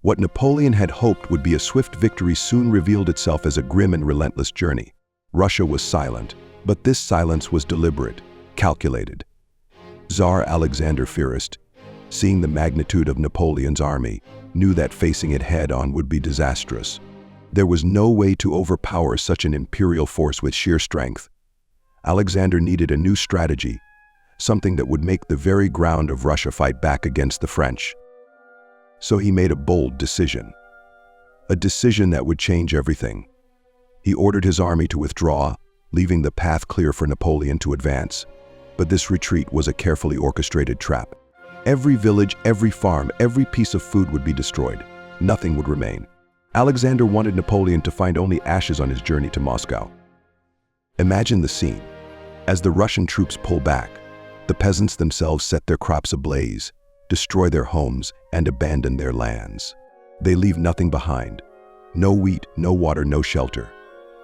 What Napoleon had hoped would be a swift victory soon revealed itself as a grim and relentless journey. Russia was silent, but this silence was deliberate, calculated. Tsar Alexander Firist, seeing the magnitude of Napoleon's army, knew that facing it head-on would be disastrous. There was no way to overpower such an imperial force with sheer strength. Alexander needed a new strategy, something that would make the very ground of Russia fight back against the French. So he made a bold decision. A decision that would change everything. He ordered his army to withdraw, leaving the path clear for Napoleon to advance. But this retreat was a carefully orchestrated trap. Every village, every farm, every piece of food would be destroyed. Nothing would remain. Alexander wanted Napoleon to find only ashes on his journey to Moscow. Imagine the scene. As the Russian troops pull back, the peasants themselves set their crops ablaze, destroy their homes, and abandon their lands. They leave nothing behind. No wheat, no water, no shelter.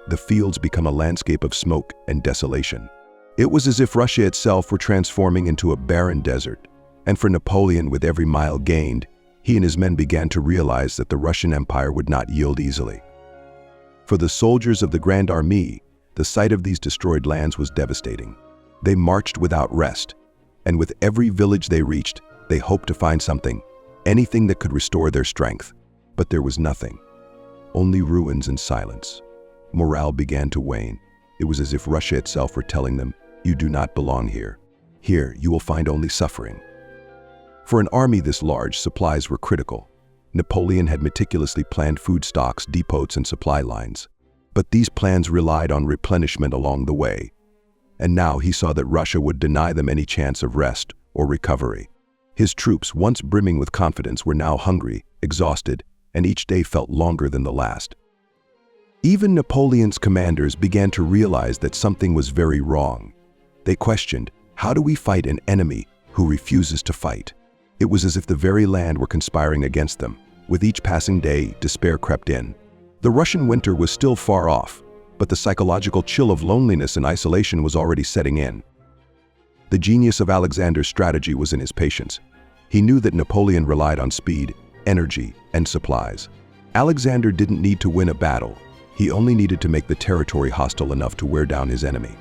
The fields become a landscape of smoke and desolation. It was as if Russia itself were transforming into a barren desert. And for Napoleon, with every mile gained, he and his men began to realize that the Russian Empire would not yield easily. For the soldiers of the Grand Army, the sight of these destroyed lands was devastating. They marched without rest, and with every village they reached, they hoped to find something, anything that could restore their strength. But there was nothing. Only ruins and silence. Morale began to wane. It was as if Russia itself were telling them, "You do not belong here. Here, you will find only suffering." For an army this large, supplies were critical. Napoleon had meticulously planned food stocks, depots, and supply lines. But these plans relied on replenishment along the way. And now he saw that Russia would deny them any chance of rest or recovery. His troops, once brimming with confidence, were now hungry, exhausted, and each day felt longer than the last. Even Napoleon's commanders began to realize that something was very wrong. They questioned, how do we fight an enemy who refuses to fight? It was as if the very land were conspiring against them. With each passing day, despair crept in. The Russian winter was still far off, but the psychological chill of loneliness and isolation was already setting in. The genius of Alexander's strategy was in his patience. He knew that Napoleon relied on speed, energy, and supplies. Alexander didn't need to win a battle. He only needed to make the territory hostile enough to wear down his enemy.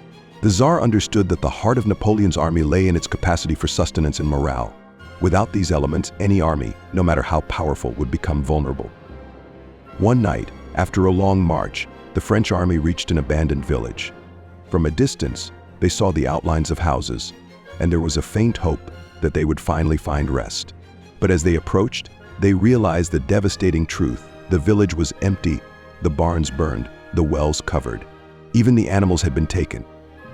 The Tsar understood that the heart of Napoleon's army lay in its capacity for sustenance and morale. Without these elements, any army, no matter how powerful, would become vulnerable. One night, after a long march, the French army reached an abandoned village. From a distance, they saw the outlines of houses, and there was a faint hope that they would finally find rest. But as they approached, they realized the devastating truth. The village was empty, the barns burned, the wells covered. Even the animals had been taken.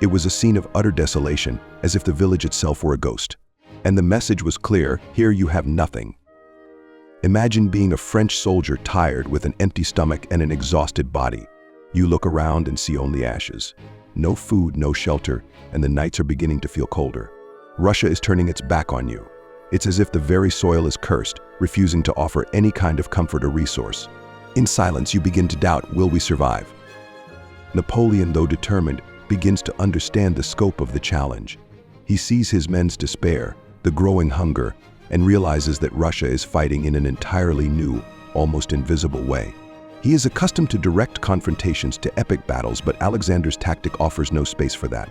It was a scene of utter desolation, as if the village itself were a ghost. And the message was clear: here you have nothing. Imagine being a French soldier, tired, with an empty stomach and an exhausted body. You look around and see only ashes. No food, no shelter, and the nights are beginning to feel colder. Russia is turning its back on you. It's as if the very soil is cursed, refusing to offer any kind of comfort or resource. In silence, you begin to doubt, will we survive? Napoleon, though determined, begins to understand the scope of the challenge. He sees his men's despair, the growing hunger, and realizes that Russia is fighting in an entirely new, almost invisible way. He is accustomed to direct confrontations, to epic battles, but Alexander's tactic offers no space for that.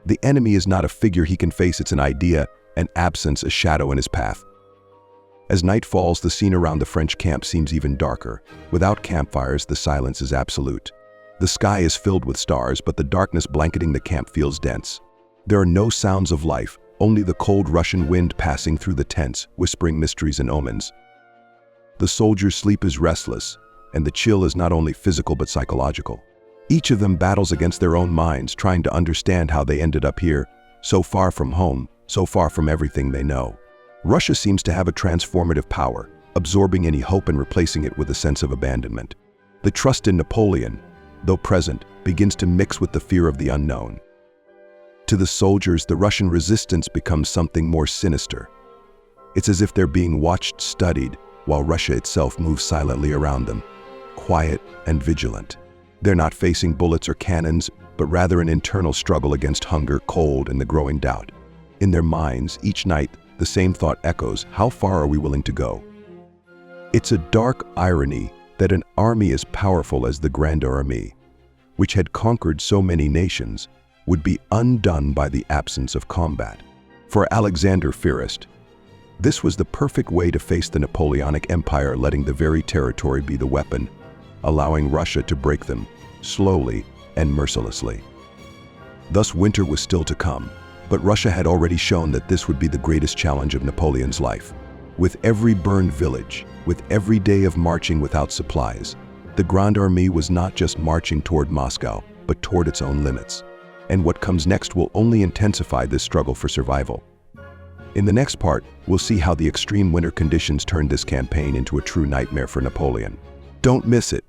The enemy is not a figure he can face, it's an idea, an absence, a shadow in his path. As night falls, the scene around the French camp seems even darker. Without campfires, the silence is absolute. The sky is filled with stars, but the darkness blanketing the camp feels dense. There are no sounds of life, only the cold Russian wind passing through the tents, whispering mysteries and omens. The soldiers' sleep is restless, and the chill is not only physical but psychological. Each of them battles against their own minds, trying to understand how they ended up here, so far from home, so far from everything they know. Russia seems to have a transformative power, absorbing any hope and replacing it with a sense of abandonment. The trust in Napoleon, though present, begins to mix with the fear of the unknown. To the soldiers, the Russian resistance becomes something more sinister. It's as if they're being watched, studied, while Russia itself moves silently around them, quiet and vigilant. They're not facing bullets or cannons, but rather an internal struggle against hunger, cold, and the growing doubt. In their minds, each night, the same thought echoes: how far are we willing to go? It's a dark irony that an army as powerful as the Grande Armée, which had conquered so many nations, would be undone by the absence of combat. For Alexander Firist, this was the perfect way to face the Napoleonic Empire, letting the very territory be the weapon, allowing Russia to break them, slowly and mercilessly. Thus winter was still to come, but Russia had already shown that this would be the greatest challenge of Napoleon's life. With every burned village, with every day of marching without supplies, the Grande Armée was not just marching toward Moscow, but toward its own limits. And what comes next will only intensify this struggle for survival. In the next part, we'll see how the extreme winter conditions turned this campaign into a true nightmare for Napoleon. Don't miss it!